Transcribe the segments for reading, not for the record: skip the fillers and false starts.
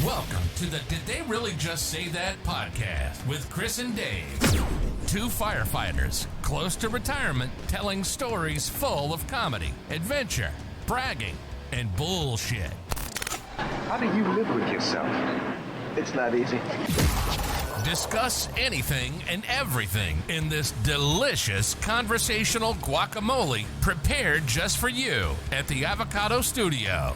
Welcome to the Did They Really Just Say That podcast with Chris and Dave. Two firefighters close to retirement telling stories full of comedy, adventure, bragging, and bullshit. How do you live with yourself? It's not easy. Discuss anything and everything in this delicious conversational guacamole prepared just for you at the Avocado Studio.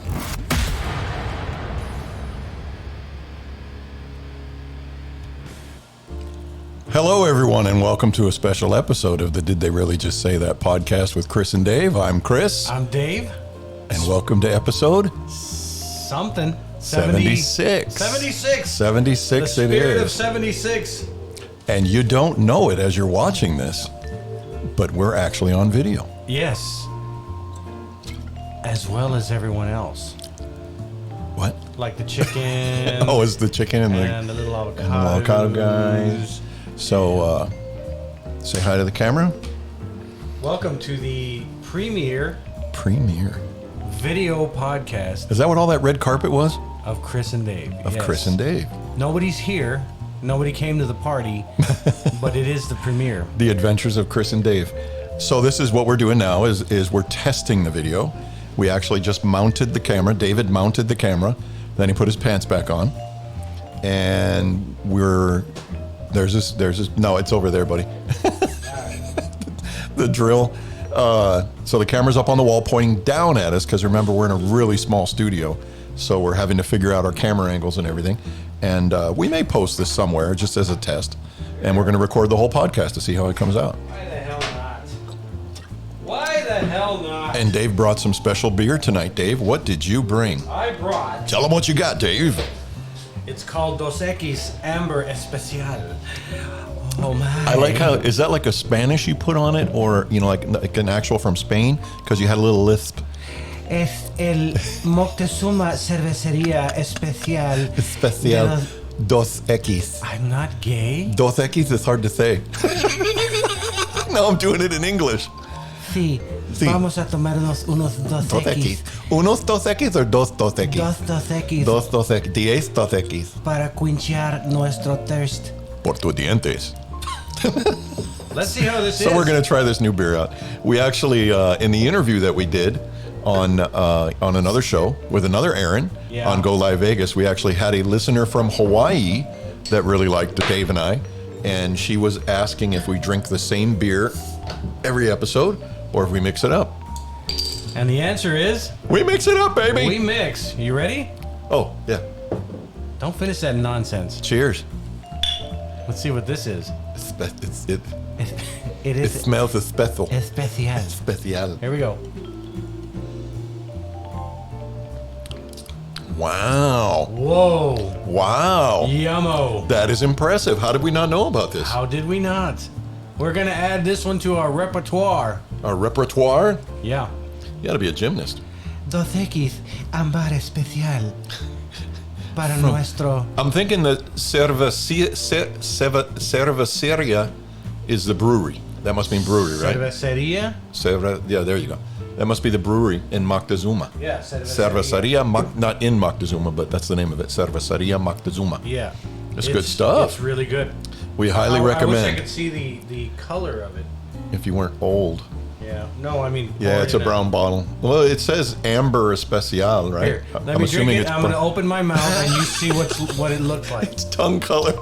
Hello, everyone, and welcome to a special episode of the Did They Really Just Say That podcast with Chris and Dave. I'm Chris. I'm Dave. And welcome to episode Something. 76. 76. 76 the it spirit is. of 76. And you don't know it as you're watching this, but we're actually on video. Yes. As well as everyone else. What? Like the chicken. Oh, it's the chicken and the little avocado. and the avocado guys. So, say hi to the camera. Welcome to the premiere video podcast Is that what all that red carpet was? of Chris and Dave. Of Yes. Chris and Dave. Nobody's here. Nobody came to the party, but it is the premiere. The Adventures of Chris and Dave. So this is what we're doing now is we're testing the video. We actually just mounted the camera. David mounted the camera. Then he put his pants back on. And there's this, no, it's over there, buddy. The drill. So the camera's up on the wall pointing down at us because remember, we're in a really small studio. So we're having to figure out our camera angles and everything. And we may post this somewhere just as a test. And we're going to record the whole podcast to see how it comes out. Why the hell not? Why the hell not? And Dave brought some special beer tonight. Dave, what did you bring? I brought... Tell them what you got, Dave. It's called Dos Equis Amber Especial. Oh my! I like how, is that like a Spanish you put on it, or like an actual from Spain? Because you had a little lisp. Es el Moctezuma Cervecería Especial. Especial Dos Equis. I'm not gay. Dos Equis is hard to say. No, I'm doing it in English. Sí. Sí. Vamos a tomarnos unos Dos Dos Equis. Equis. Unos Dos Equis or Dos Equis? Dos Equis. Dos Equis. 10 Dos Equis. Para quenchar nuestro thirst. Por tus dientes. Let's see how this is. So we're going to try this new beer out. We actually, in the interview that we did on another show with another Aaron on Go Live Vegas, we actually had a listener from Hawaii that really liked Dave and I, and she was asking if we drink the same beer every episode or if we mix it up. And the answer is... We mix it up, baby! We mix. You ready? Oh, yeah. Don't finish that nonsense. Cheers. Let's see what this is. It is... smells especial. Especial. Especial. Here we go. Wow. Whoa. Wow. Yummo. That is impressive. How did we not know about this? How did we not? We're going to add this one to our repertoire. Our repertoire? Yeah. You got to be a gymnast. Dos Equis Ambar Especial. Para nuestro... I'm thinking that Cerveceria is the brewery. That must mean brewery, right? Cervecería? Yeah, there you go. That must be the brewery in Moctezuma. Yeah, Cervecería. Cerveceria, not in Moctezuma, but that's the name of it. Cerveceria Moctezuma. Yeah. It's good stuff. It's really good. We highly I recommend. wish I could see the color of it. If you weren't old. Yeah. No, I mean... Yeah, it's a brown bottle. Well, it says Amber Especial, right? Here, let me drink it. I'm going to open my mouth and you see what it looks like. It's tongue color.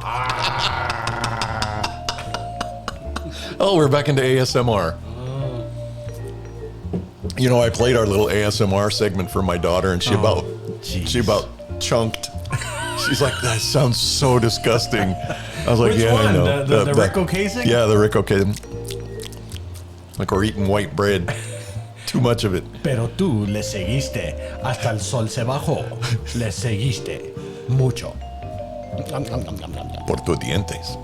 Oh, we're back into ASMR. You know, I played our little ASMR segment for my daughter, and she about chunked. She's like, that sounds so disgusting. I was like, Which yeah, one? I know. The Rico casing? Yeah, the Rico casing. Like we're eating white bread. Too much of it. Pero tú le seguiste hasta el sol se bajó. Le seguiste mucho. Por tus dientes.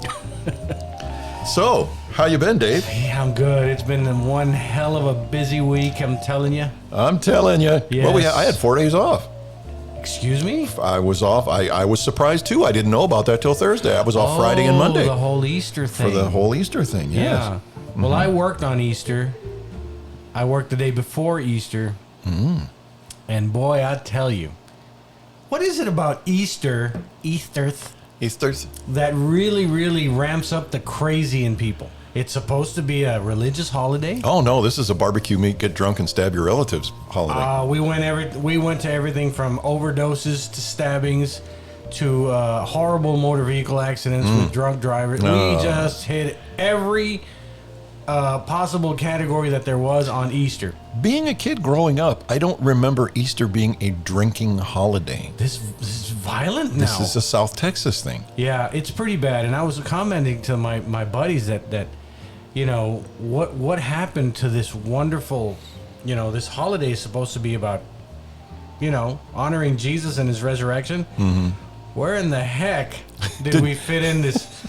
So, how you been, Dave? Yeah, I'm good. It's been one hell of a busy week, I'm telling you. I'm telling you. Yes. Well, I had 4 days off. Excuse me? I was off. I was surprised, too. I didn't know about that till Thursday. I was off Friday and Monday. The whole Easter thing. For the whole Easter thing, yes. Yeah. Well, I worked on Easter. I worked the day before Easter. And boy, I tell you. What is it about Easter's, Easter's? that really, really ramps up the crazy in people? It's supposed to be a religious holiday. Oh no, this is a barbecue meat, get drunk and stab your relatives holiday. We went to everything from overdoses to stabbings to horrible motor vehicle accidents with drunk drivers. We just hit every possible category that there was on Easter. Being a kid growing up, I don't remember Easter being a drinking holiday. This is violent now. This is a South Texas thing. Yeah, it's pretty bad. And I was commenting to my buddies that you know, what happened to this wonderful, you know, this holiday is supposed to be about, you know, honoring Jesus and his resurrection. Mm-hmm. Where in the heck did we fit in this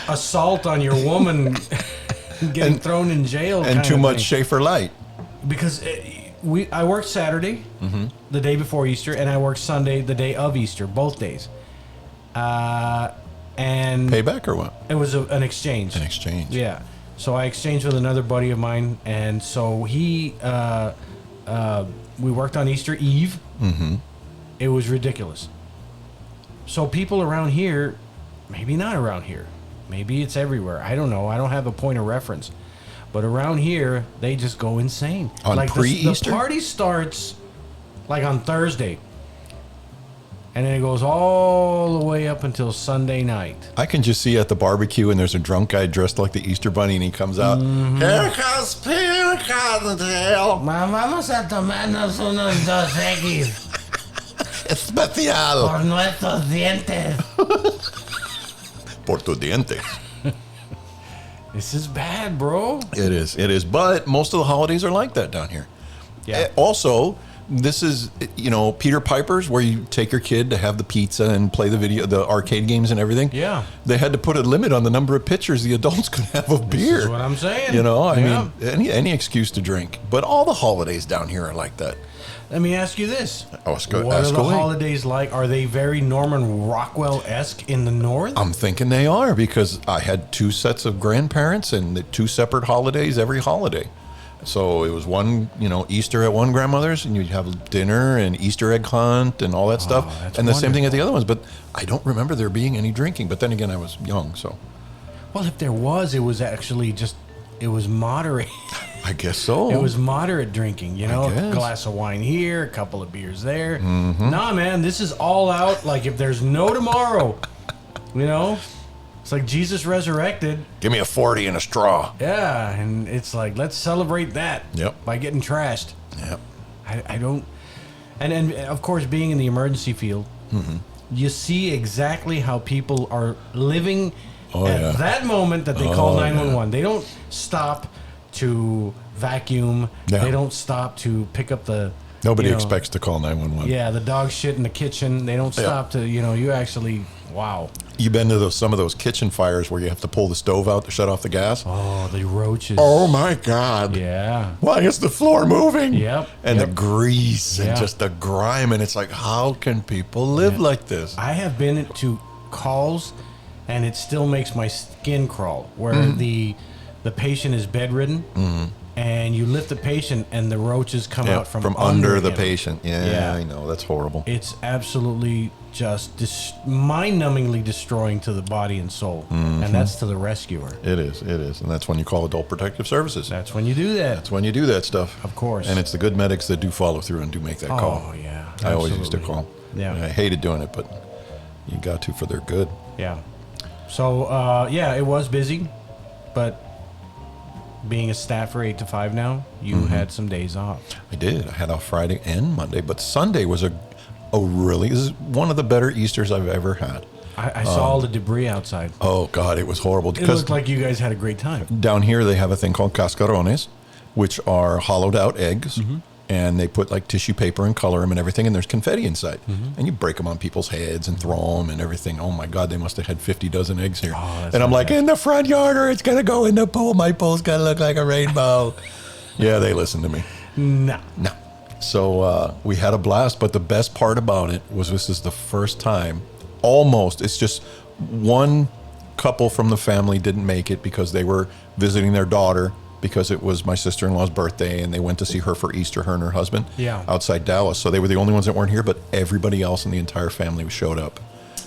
assault on your woman getting thrown in jail and kind too of much thing? Schaefer Light? Because I worked Saturday, the day before Easter, and I worked Sunday, the day of Easter, both days. And Payback or what? it was an exchange. An exchange. Yeah. So I exchanged with another buddy of mine, and so we worked on Easter Eve. Mm-hmm. It was ridiculous. So people around here, maybe not around here, maybe it's everywhere. I don't know. I don't have a point of reference. But around here, they just go insane. On like pre-Easter? the party starts like on Thursday. And then it goes all the way up until Sunday night. I can just see at the barbecue, and there's a drunk guy dressed like the Easter Bunny, and he comes out. Here comes Peter Cottontail. Vamos a tomarnos unos dos X Especial. por nuestros dientes. Por tu dientes. This is bad, bro. It is. But most of the holidays are like that down here. Yeah. Also, this is, you know, Peter Piper's, where you take your kid to have the pizza and play the arcade games and everything. Yeah. They had to put a limit on the number of pitchers the adults could have of beer. This is what I'm saying. You know, I Yeah. mean, any excuse to drink. But all the holidays down here are like that. Let me ask you this. Ask What are the away. holidays like? Are they very Norman Rockwell-esque in the north? I'm thinking they are, because I had two sets of grandparents and the two separate holidays every holiday. So it was one, you know, Easter at one grandmother's, and you'd have dinner and Easter egg hunt and all that stuff. that's And the same thing at wonderful. the other ones. But I don't remember there being any drinking. But then again, I was young, so Well, if there was, it was actually just, it was moderate. I guess so. It was moderate drinking, you know, a guess. glass of wine here, a couple of beers there. Nah, man, this is all out. Like if there's no tomorrow, you know, it's like Jesus resurrected. Give me a 40 and a straw. Yeah, and it's like let's celebrate that. Yep. By getting trashed. Yep. I don't, and of course, being in the emergency field, you see exactly how people are living at that moment that they call 911. They don't stop to vacuum. Yeah. They don't stop to pick up the. Nobody you know, expects to call 911. Yeah, the dog shit in the kitchen. They don't Yeah. stop to, you know, you actually, wow. You've been to some of those kitchen fires where you have to pull the stove out to shut off the gas? Oh, the roaches. Oh, my God. Yeah. Why is the floor moving? Yep, And yep. the grease and Yeah. just the grime. And it's like, how can people live like this? I have been to calls, and it still makes my skin crawl, where the patient is bedridden, and you lift the patient, and the roaches come Yeah, out from under the him. patient. Yeah, Yeah. I know. That's horrible. It's absolutely just mind-numbingly destroying to the body and soul, and that's to the rescuer. It is. And that's when you call Adult Protective Services. That's when you do that. That's when you do that stuff. Of course. And it's the good medics that do follow through and do make that call. Oh, yeah. I always used to absolutely. call. Yeah. And I hated doing it, but you got to for their good. Yeah. So, yeah, it was busy, but being a staffer 8 to 5 now, you had some days off. I did. I had off Friday and Monday, but Sunday was a really, this is one of the better Easters I've ever had. I saw all the debris outside. Oh, God, it was horrible. It Because looked like you guys had a great time. down here they have a thing called cascarones, which are hollowed out eggs, and they put like tissue paper and color them and everything, and there's confetti inside. And you break them on people's heads and throw them and everything. Oh, my God, they must have had 50 dozen eggs here. that's And I'm like, fantastic. in the front yard, or it's going to go in the pool. My pool's going to look like a rainbow. Yeah, they listened to me. No. No. So we had a blast, but the best part about it was this is the first time, almost, it's just one couple from the family didn't make it because they were visiting their daughter because it was my sister-in-law's birthday, and they went to see her for Easter, her and her husband, Yeah. outside Dallas. So they were the only ones that weren't here, but everybody else in the entire family showed up.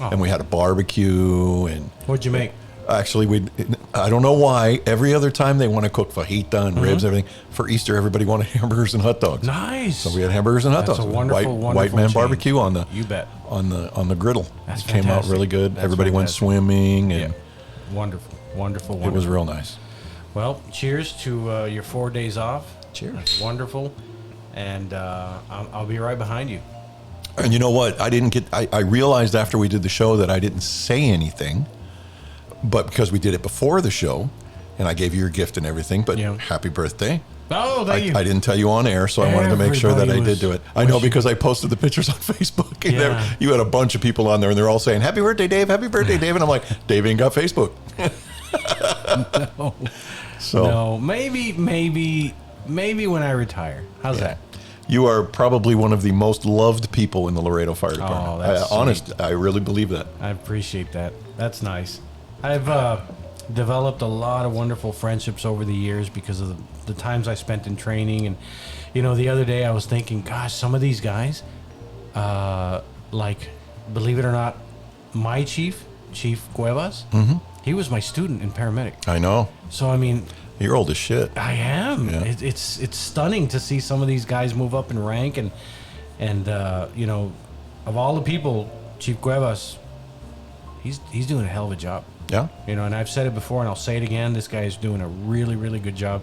Oh. And we had a barbecue, and What'd you make? actually, I don't know why, every other time they want to cook fajita and ribs and everything. For Easter, everybody wanted hamburgers and hot dogs. Nice. So we had hamburgers and hot That's dogs. a wonderful, white wonderful man change. barbecue on the You bet. on the griddle. That's it came out fantastic. really good. That's Everybody went fantastic. swimming, and Yeah. Wonderful, wonderful, it wonderful. was real nice. Well, cheers to your 4 days off. Cheers. That's wonderful. And I'll be right behind you. And you know what? I realized after we did the show that I didn't say anything, but because we did it before the show, and I gave you your gift and everything, but Yeah. happy birthday. Oh, thank you. I didn't tell you on air, so I wanted to make sure that I Everybody did do was it. I know wishing- because I posted the pictures on Facebook. And Yeah. you had a bunch of people on there, and they're all saying, "Happy birthday, Dave! Happy birthday, Dave!" And I'm like, "Dave ain't got Facebook." No. So No, maybe when I retire. How's that? you are probably one of the most loved people in the Laredo Fire Department. Oh, that's honest, I really believe that. I appreciate that. That's nice. I've developed a lot of wonderful friendships over the years because of the times I spent in training. And, the other day I was thinking, gosh, some of these guys, like, believe it or not, my Chief Cuevas, he was my student in paramedic. I know. So, I mean, You're old as shit. I am. Yeah. It's stunning to see some of these guys move up in rank, and of all the people, Chief Cuevas, he's doing a hell of a job. Yeah. And I've said it before, and I'll say it again. This guy is doing a really, really good job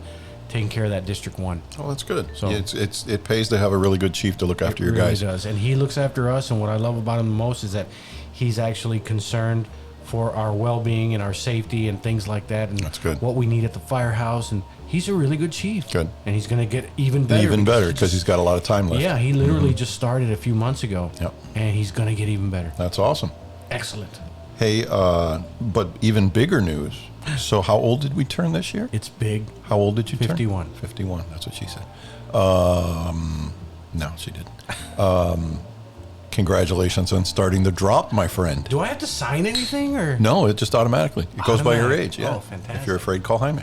taking care of that District 1. Oh, that's good. So- It pays to have a really good chief to look after your It really guys. does, and he looks after us. And what I love about him the most is that he's actually concerned for our well-being and our safety and things like that, and That's good. what we need at the firehouse. And he's a really good chief. Good. And he's going to get even better. Even better he because he's got a lot of time left. Yeah, he literally just started a few months ago. Yep. And he's going to get even better. That's awesome. Excellent. Hey, but even bigger news. So how old did we turn this year? It's big. How old did you turn? 51. 51. That's what she said. No, she didn't. Congratulations on starting the drop, my friend. Do I have to sign anything, or? No, it just automatically. It goes by your Automatic. age. Yeah. Oh, fantastic. If you're afraid, call Jaime.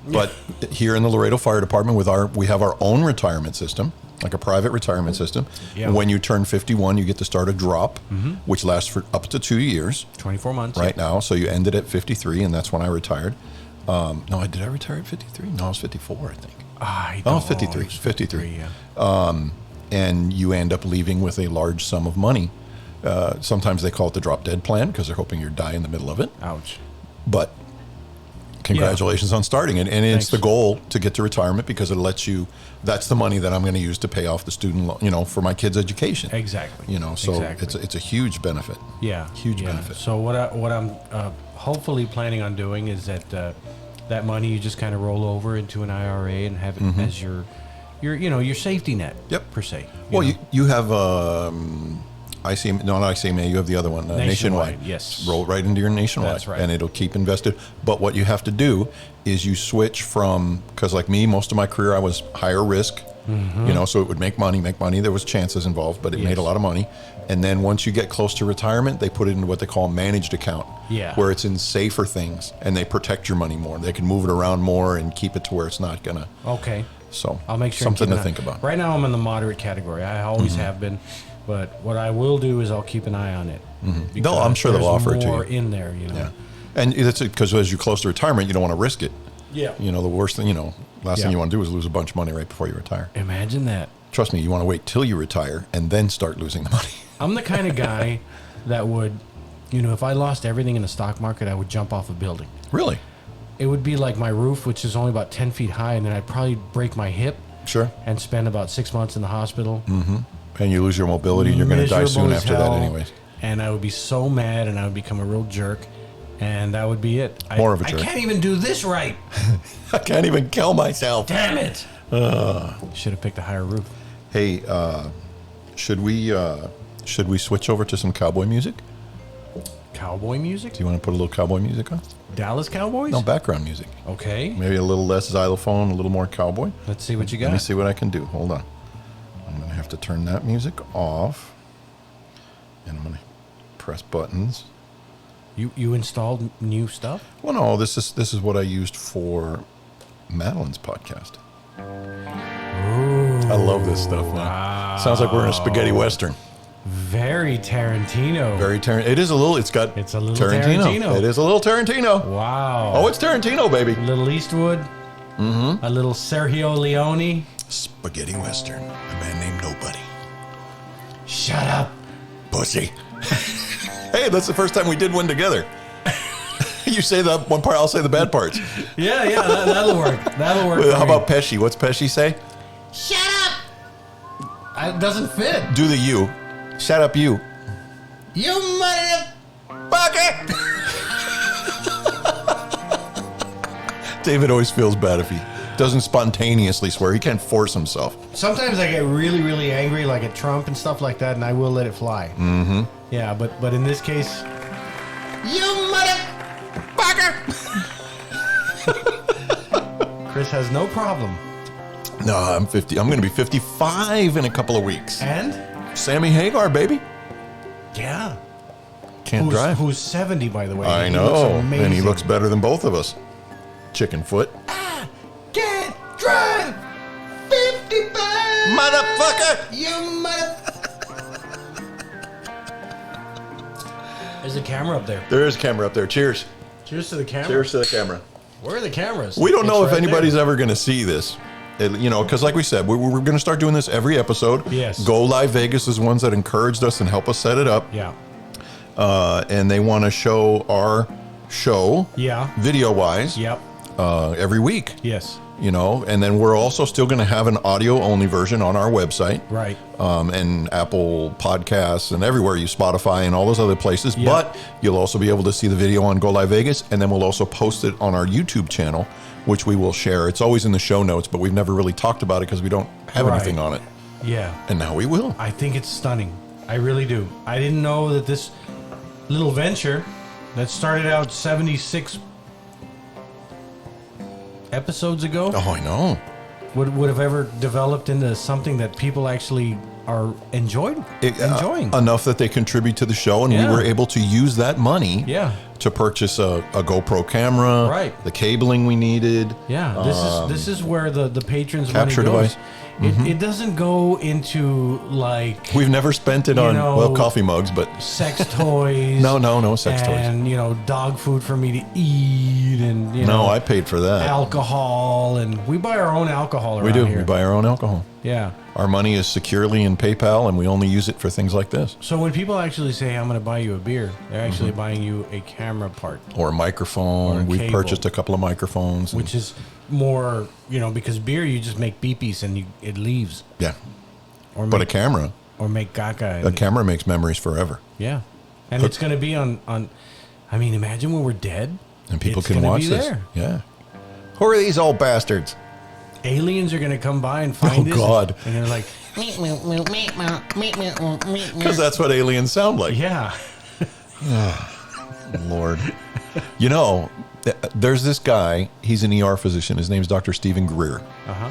But here in the Laredo Fire Department, we have our own retirement system, like a private retirement system. Yeah. When you turn 51, you get to start a drop, which lasts for up to 2 years 24 months. right now. So you ended at 53, and that's when I retired. No, did I retire at 53? No, I was 54, I think. I Oh, don't- 53. it was 53. Yeah. And you end up leaving with a large sum of money. Sometimes they call it the drop dead plan because they're hoping you die in the middle of it. Ouch. But congratulations on starting it. And it's Thanks. the goal to get to retirement because it lets you, that's the money that I'm going to use to pay off the student loan, for my kids' education. Exactly. So Exactly. it's a huge benefit. Yeah. Huge yeah. benefit. So what I'm hopefully planning on doing is that that money you just kind of roll over into an IRA and have it as your safety net. Yep. Per se. Well, know? you have ICMA, not ICMA, you have the other one, Nationwide. Yes. Roll right into your Nationwide. That's right. And it'll keep invested. But what you have to do is you switch from, because like me, most of my career I was higher risk, so it would make money. There was chances involved, but it made a lot of money. And then once you get close to retirement, they put it into what they call a managed account, Yeah. where it's in safer things and they protect your money more. They can move it around more and keep it to where it's not going to. Okay. So I'll make sure. and something keep to an think eye- about. Right now, I'm in the moderate category. I always have been, but what I will do is I'll keep an eye on it. because I'm sure they'll there's offer it to more you. in there. Yeah. And it's because as you're close to retirement, you don't want to risk it. Yeah. The worst thing, last Yeah. thing you want to do is lose a bunch of money right before you retire. Imagine that. Trust me, you want to wait till you retire and then start losing the money. I'm the kind of guy that would, if I lost everything in the stock market, I would jump off a building. Really? It would be like my roof, which is only about 10 feet high, and then I'd probably break my hip Sure. and spend about 6 months in the hospital. And you lose your mobility and you're going to die Miserable soon as after that hell, anyways. And I would be so mad, and I would become a real jerk, and that would be it. More of a jerk. I can't even do this right. I can't even kill myself. Damn it. Should have picked a higher roof. Hey, should we switch over to some cowboy music? Cowboy music? Do you want to put a little cowboy music on? Dallas Cowboys? No, background music. Okay. Maybe a little less xylophone, a little more cowboy. Let's see what you Let me got. see what I can do. Hold on. I'm going to have to turn that music off. And I'm going to press buttons. You installed new stuff? Well, no, this is what I used for Madeline's podcast. Ooh, I love this stuff, man. Wow. Sounds like we're in a spaghetti western. Very Tarantino. Very Tarantino. It is a little. It's a little Tarantino. It is a little Tarantino. Wow. Oh, it's Tarantino, baby. A little Eastwood. Mm-hmm. A little Sergio Leone. Spaghetti western. A man named Nobody. Shut up, pussy. Hey, that's the first time we did one together. You say the one part, I'll say the bad parts. Yeah, that'll work. That'll work. How about Pesci? What's Pesci say? Shut up. It doesn't fit. Do the you. Shut up, you. You motherfucker. David always feels bad if he doesn't spontaneously swear. He can't force himself. Sometimes I get really, really angry, like at Trump and stuff like that, and I will let it fly. Mm-hmm. Yeah, but in this case, you motherfucker. Chris has no problem. No, I'm 50. I'm going to be 55 in a couple of weeks. And? Sammy Hagar, baby. Yeah. Can't drive. Who's 70, by the way. I know. And he looks better than both of us. Chicken foot. I can't drive 55. Motherfucker. You There's a camera up there. There is a camera up there. Cheers. Cheers to the camera. Cheers to the camera. Where are the cameras? We don't know if anybody's ever going to see this. Because like we said, we're going to start doing this every episode. Yes. Go Live Vegas is ones that encouraged us and help us set it up. Yeah. And they want to show our show. Yeah. Video-wise. Yep. Every week. Yes. And then we're also still going to have an audio-only version on our website. Right. And Apple Podcasts and everywhere, Spotify and all those other places. Yep. But you'll also be able to see the video on Go Live Vegas, and then we'll also post it on our YouTube channel, which we will share. It's always in the show notes, but we've never really talked about it because we don't have anything on it. Yeah. And now we will. I think it's stunning. I really do. I didn't know that this little venture that started out 76 episodes ago. Oh, I know. Would have ever developed into something that people actually are enjoying enough that they contribute to the show, and we were able to use that money to purchase a GoPro camera, right? The cabling we needed. Yeah, this is where the patrons capture money goes. device. It doesn't go into like we've never spent it on coffee mugs, but sex toys. no sex toys, and dog food for me to eat, and no, I paid for that. Alcohol, and we buy our own alcohol around here. We buy our own alcohol. Yeah, our money is securely in PayPal, and we only use it for things like this. So when people actually say, "I'm going to buy you a beer," they're actually buying you a camera part or a microphone. We've purchased a couple of microphones, which is more, because beer you just make beepies and it leaves. Yeah. But a camera. Or make caca. A camera makes memories forever. Yeah. And it's going to be on. I mean, imagine when we're dead. And people can watch this. There. Yeah. Who are these old bastards? Aliens are going to come by and find us. Oh, God. And they're like. Because that's what aliens sound like. Yeah. Oh, Lord. There's this guy, he's an ER physician. His name's Dr. Stephen Greer. Uh-huh.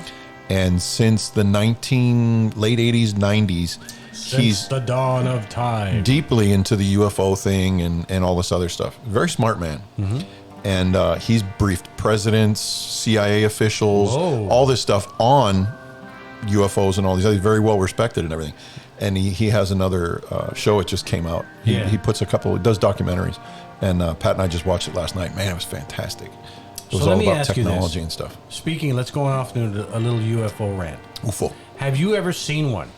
And since the late 80s, 90s, he's the dawn of time. Deeply into the UFO thing and all this other stuff. Very smart man. Mm-hmm. And he's briefed presidents, CIA officials, all this stuff on UFOs and all these other, very well respected and everything. And he has another show, it just came out. He does documentaries. And Pat and I just watched it last night. Man, it was fantastic. It was all about technology and stuff. Speaking, let's go off into a little UFO rant. UFO. Have you ever seen one?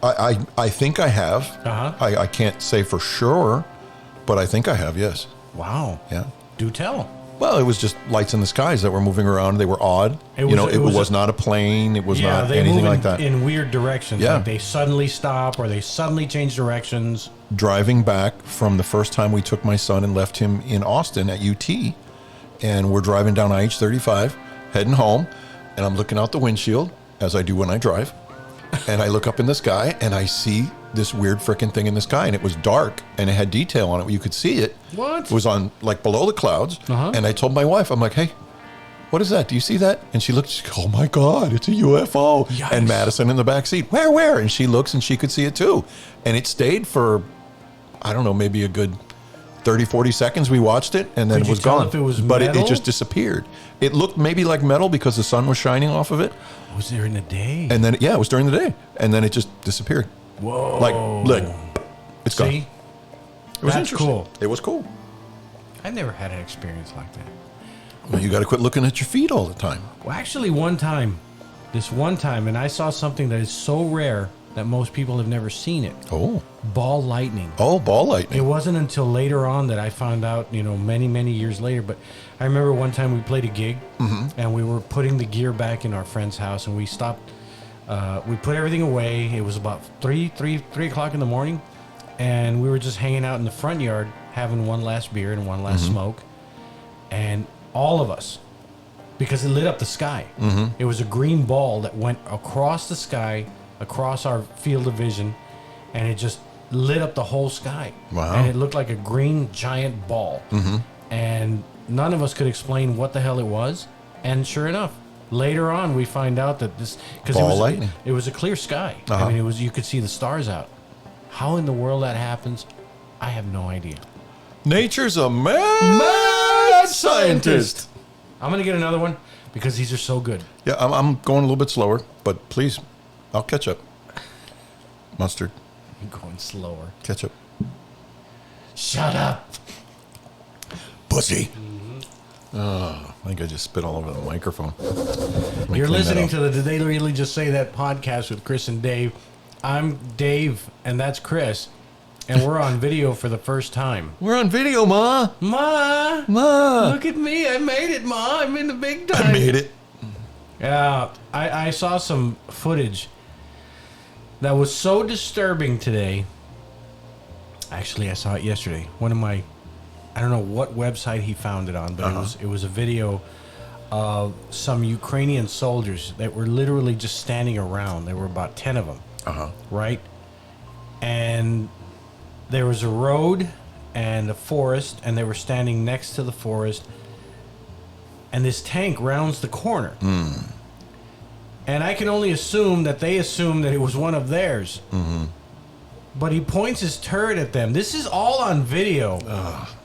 I think I have. Uh-huh. I can't say for sure, but I think I have, yes. Wow. Yeah. Do tell. Well, it was just lights in the skies that were moving around. They were odd. It was not a plane. It was not anything like that. In weird directions. Yeah. Like they suddenly stop or they suddenly change directions. Driving back from the first time we took my son and left him in Austin at UT, and we're driving down IH-35, heading home, and I'm looking out the windshield, as I do when I drive, and I look up in the sky, and I see this weird freaking thing in the sky, and it was dark, and it had detail on it. You could see it. What? It was on, like, below the clouds, and I told my wife, I'm like, hey, what is that? Do you see that? And she looked, she goes, oh my God, it's a UFO. Yikes. And Madison in the back seat, where? And she looks, and she could see it too. And it stayed for, I don't know, maybe a good 30, 40 seconds we watched it, and then Could it you was tell gone. if it was but it metal? just disappeared. It looked maybe like metal because the sun was shining off of it. Was there in the day? And then, it was during the day. And then it just disappeared. Whoa. Like it's gone. See? It was That's interesting. cool. It was cool. I never had an experience like that. Well, you got to quit looking at your feet all the time. Well, actually, this one time, and I saw something that is so rare that most people have never seen it. Oh. Ball lightning. Oh, ball It lightning. wasn't until later on that I found out, many, many years later. But I remember one time we played a gig, and we were putting the gear back in our friend's house, and we stopped. We put everything away. It was about 3 o'clock in the morning, and we were just hanging out in the front yard, having one last beer and one last smoke. And all of us, because it lit up the sky. It was a green ball that went across the sky, across our field of vision, and it just lit up the whole sky. Wow. And it looked like a green giant ball. And none of us could explain what the hell it was. And sure enough, later on we find out that this, because Ball lightning. it was a clear sky. I mean, you could see the stars out. How in the world that happens, I have no idea. Nature's a mad scientist. I'm gonna get another one because these are so good. Yeah, I'm going a little bit slower, but please, I'll catch up. Mustard, I'm going slower. ketchup. Shut up. Pussy. Oh, I think I just spit all over the microphone. You're listening to the Did They Really Just Say That podcast with Chris and Dave. I'm Dave, and that's Chris. And we're on video for the first time. We're on video, Ma. Ma! Ma. Look at me. I made it, Ma. I'm in the big time. I made it. Yeah, I saw some footage that was so disturbing today. Actually, I saw it yesterday. I don't know what website he found it on, but it was a video of some Ukrainian soldiers that were literally just standing around. There were about 10 of them, right? And there was a road and a forest, and they were standing next to the forest, and this tank rounds the corner. And I can only assume that they assumed that it was one of theirs. But he points his turret at them. This is all on video.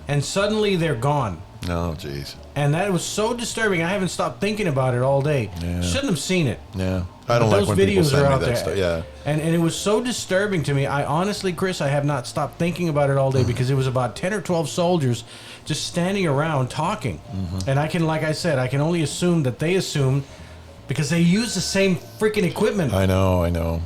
And suddenly they're gone. Oh, jeez. And that was so disturbing. I haven't stopped thinking about it all day. Yeah. Shouldn't have seen it. Yeah. I don't But like those when people videos send are me out that there. stuff. Yeah. And it was so disturbing to me. I honestly, Chris, I have not stopped thinking about it all day because it was about 10 or 12 soldiers just standing around talking. And I can, like I said, I can only assume that they assumed because they use the same freaking equipment. I know.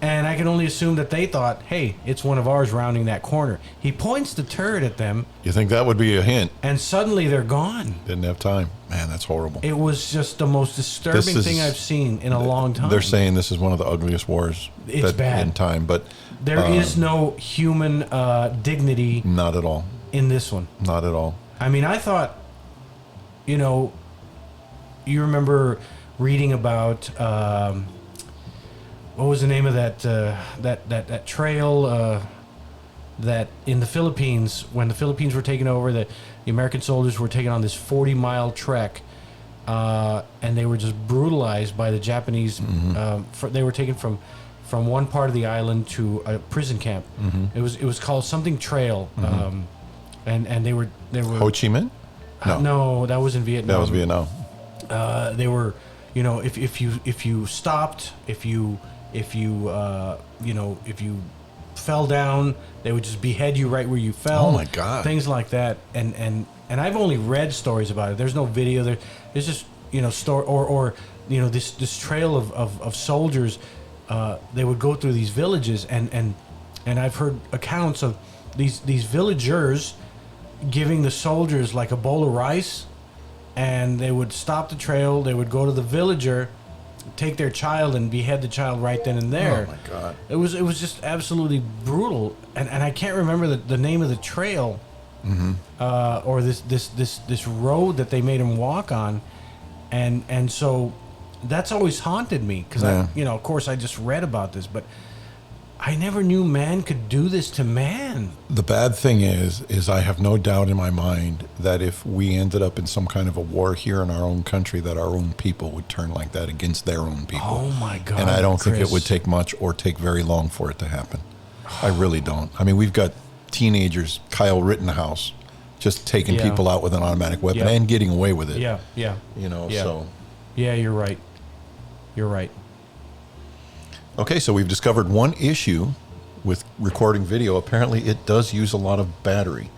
And I can only assume that they thought, hey, it's one of ours rounding that corner. He points the turret at them, You think that would be a hint? and suddenly they're gone. Didn't have time. Man, that's horrible. It was just the most disturbing thing I've seen in a long time. They're saying this is one of the ugliest wars It's bad. in time, but There is no human dignity not at all. in this one. Not at all. I mean, I thought, you remember reading about what was the name of that trail that in the Philippines, when the Philippines were taken over, the American soldiers were taken on this 40-mile trek, and they were just brutalized by the Japanese. They were taken from one part of the island to a prison camp. It was called something Trail, and they were Ho Chi Minh? no, that was in Vietnam. That was Vietnam. They were, if you stopped, if you fell down, they would just behead you right where you fell. Oh my God. Things like that. And I've only read stories about it. There's no video there. There's just story or this trail of soldiers. They would go through these villages and I've heard accounts of these villagers giving the soldiers like a bowl of rice, and they would stop the trail. They would go to the villager, take their child, and behead the child right then and there. Oh my God. It was just absolutely brutal, and I can't remember the name of the trail, or this road that they made him walk on, and so that's always haunted me because of course I just read about this, but I never knew man could do this to man. The bad thing is I have no doubt in my mind that if we ended up in some kind of a war here in our own country, that our own people would turn like that against their own people. Oh my God! And I don't think Chris. it would take much or take very long for it to happen. I really don't. I mean, we've got teenagers, Kyle Rittenhouse, just taking people out with an automatic weapon and getting away with it. Yeah. So. Yeah, you're right. You're right. Okay, so we've discovered one issue with recording video. Apparently, it does use a lot of battery,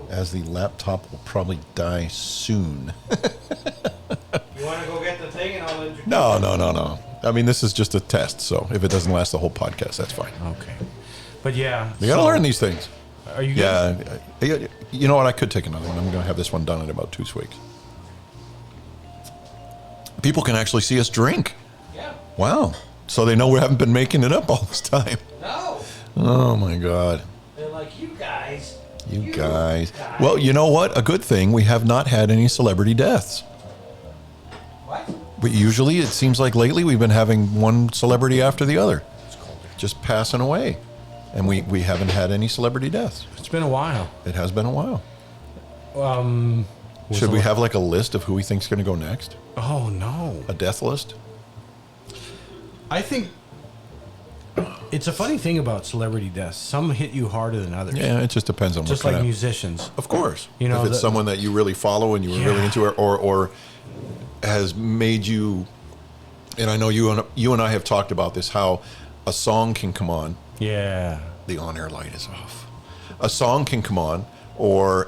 as the laptop will probably die soon. You want to go get the thing and I'll introduce No. I mean, this is just a test, so if it doesn't last the whole podcast, that's fine. Okay. But yeah. You got to learn these things. Are you good? Yeah. You know what? I could take another one. I'm going to have this one done in about 2 weeks. People can actually see us drink. Yeah. Wow. So they know we haven't been making it up all this time. No. Oh, my God. They're like, you guys. You guys. Well, you know what? A good thing, we have not had any celebrity deaths. What? But usually it seems like lately we've been having one celebrity after the other. Just passing away. And we haven't had any celebrity deaths. It's been a while. It has been a while. Should we have like a list of who we think's going to go next? Oh, no. A death list? I think it's a funny thing about celebrity deaths. Some hit you harder than others. Yeah, it just depends on just what like kind musicians. Of course. You know, if it's someone that you really follow and you were really into it, or has made you, and I know you and I have talked about this, how a song can come on. Yeah. The on-air light is off. A song can come on,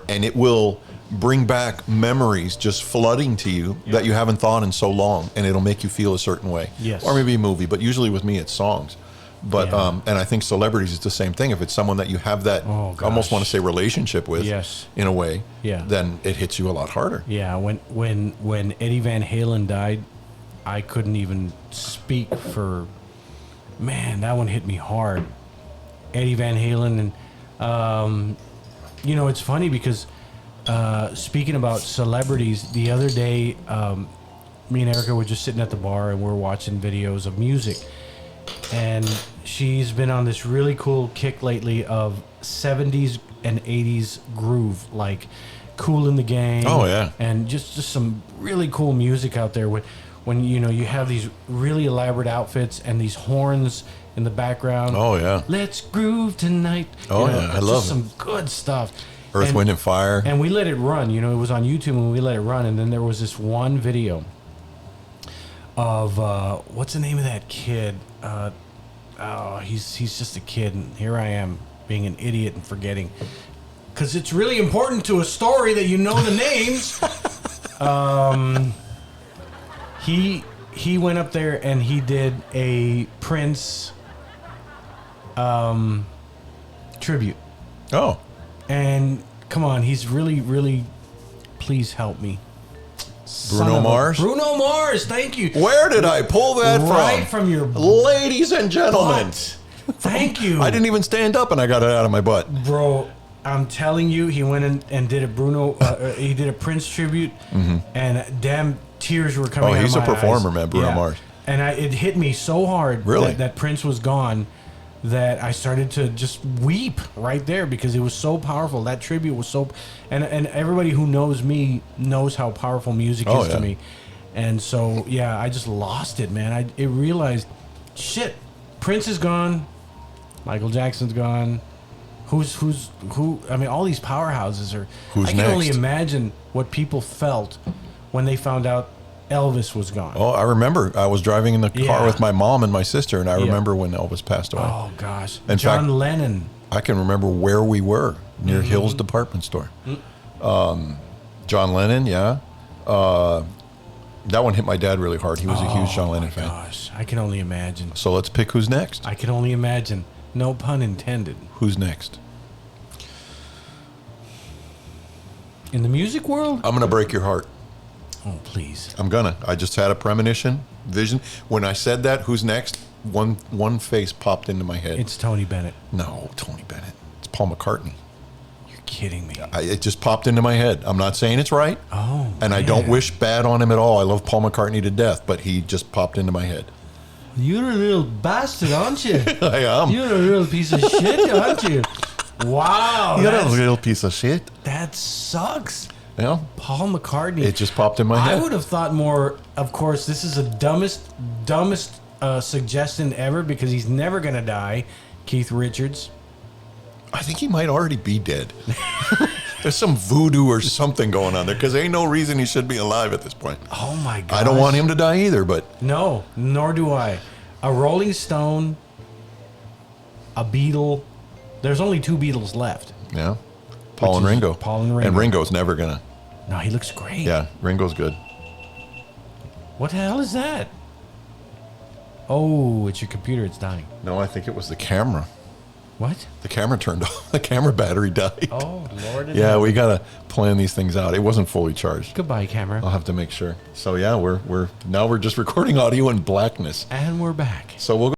and it will bring back memories just flooding to you that you haven't thought in so long, and it'll make you feel a certain way. Yes. Or maybe a movie, but usually with me it's songs. But and I think celebrities is the same thing. If it's someone that you have that almost want to say relationship with, in a way, then it hits you a lot harder. Yeah. When Eddie Van Halen died, I couldn't even speak for. Man, that one hit me hard. Eddie Van Halen, and it's funny because speaking about celebrities, the other day, me and Erica were just sitting at the bar and we're watching videos of music, and she's been on this really cool kick lately of 70s and 80s groove, like Kool and the Gang. Oh yeah, and just some really cool music out there when you have these really elaborate outfits and these horns in the background. Oh yeah, let's groove tonight. Oh yeah, I love some good stuff. Earth, Wind and Fire. And we let it run. It was on YouTube and we let it run. And then there was this one video of what's the name of that kid? He's just a kid, and here I am being an idiot and forgetting, because it's really important to a story that you know the names. He went up there and he did a Prince tribute. Oh. And come on, he's really, really, please help me. Bruno Mars? Bruno Mars, thank you. Where did I pull that from? Right from your ladies and gentlemen. butt. Thank you. I didn't even stand up and I got it out of my butt. Bro, I'm telling you, he went in and did a he did a Prince tribute, and damn tears were coming out of my eyes. Oh, he's a performer, man, Bruno Mars. And it hit me so hard really? that Prince was gone, that I started to just weep right there, because it was so powerful. That tribute was so, and everybody who knows me knows how powerful music is to me. And so, I just lost it, man. I realized, shit, Prince is gone, Michael Jackson's gone. Who? I mean, all these powerhouses are. Who's I can only imagine what people felt when they found out Elvis was gone. Oh, I remember. I was driving in the car with my mom and my sister, and I remember when Elvis passed away. Oh gosh, in John fact, Lennon. I can remember where we were, near Hill's department store. John Lennon, that one hit my dad really hard. He was a huge John Lennon fan. Gosh, I can only imagine. So let's pick who's next. I can only imagine. No pun intended. Who's next? In the music world? I'm gonna break your heart. Oh, please. I'm gonna. I just had a premonition, vision. When I said that, who's next? One face popped into my head. It's Tony Bennett. No, Tony Bennett. It's Paul McCartney. You're kidding me. It just popped into my head. I'm not saying it's right. Oh, and I don't wish bad on him at all. I love Paul McCartney to death, but he just popped into my head. You're a little bastard, aren't you? I am. You're a real piece of shit, aren't you? Wow. You're a little piece of shit. That sucks. Yeah. Paul McCartney. It just popped in my head. I would have thought more, of course, this is the dumbest suggestion ever, because he's never going to die. Keith Richards. I think he might already be dead. There's some voodoo or something going on there because there ain't no reason he should be alive at this point. Oh my god! I don't want him to die either, but no, nor do I. A Rolling Stone, a Beatle. There's only 2 Beatles left. yeah, Paul and Ringo. Paul and Ringo. And Ringo's never gonna. No, he looks great. Yeah, Ringo's good. What the hell is that? Oh, it's your computer. It's dying. No, I think it was the camera. What? The camera turned off. The camera battery died. Oh, Lord. Yeah, we gotta plan these things out. It wasn't fully charged. Goodbye, camera. I'll have to make sure. So yeah, we're just recording audio in blackness. And we're back. So we'll go